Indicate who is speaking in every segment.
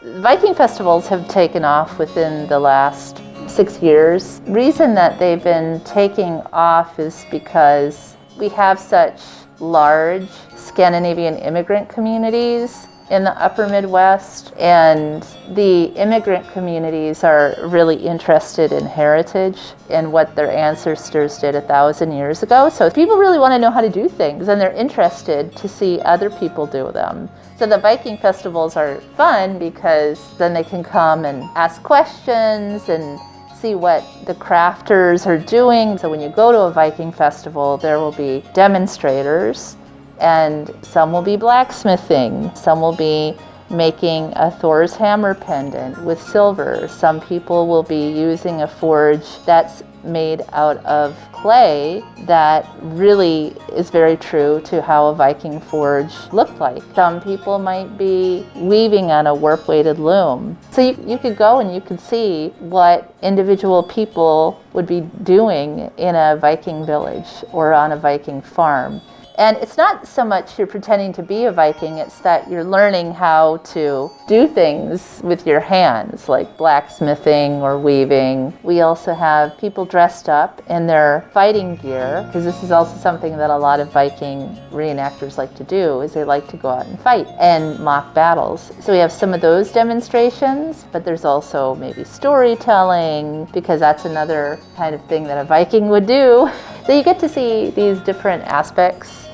Speaker 1: Viking festivals have taken off within the last 6 years. The reason that they've been taking off is because we have such large Scandinavian immigrant communities in the upper Midwest, and the immigrant communities are really interested in heritage and what their ancestors did 1,000 years ago. So people really want to know how to do things, and they're interested to see other people do them. So the Viking festivals are fun because then they can come and ask questions and see what the crafters are doing. So when you go to a Viking festival, there will be demonstrators, and some will be blacksmithing, some will be making a Thor's hammer pendant with silver. Some people will be using a forge that's made out of clay that really is very true to how a Viking forge looked like. Some people might be weaving on a warp-weighted loom. So you could go and you could see what individual people would be doing in a Viking village or on a Viking farm. And it's not so much you're pretending to be a Viking, it's that you're learning how to do things with your hands, like blacksmithing or weaving. We also have people dressed up in their fighting gear, because this is also something that a lot of Viking reenactors like to do, is they like to go out and fight and mock battles. So we have some of those demonstrations, but there's also maybe storytelling, because that's another kind of thing that a Viking would do. So you get to see these different aspects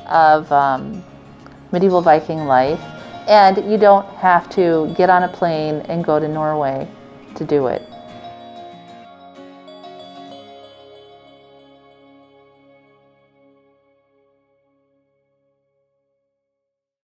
Speaker 1: of medieval Viking life, and you don't have to get on a plane and go to Norway to do it.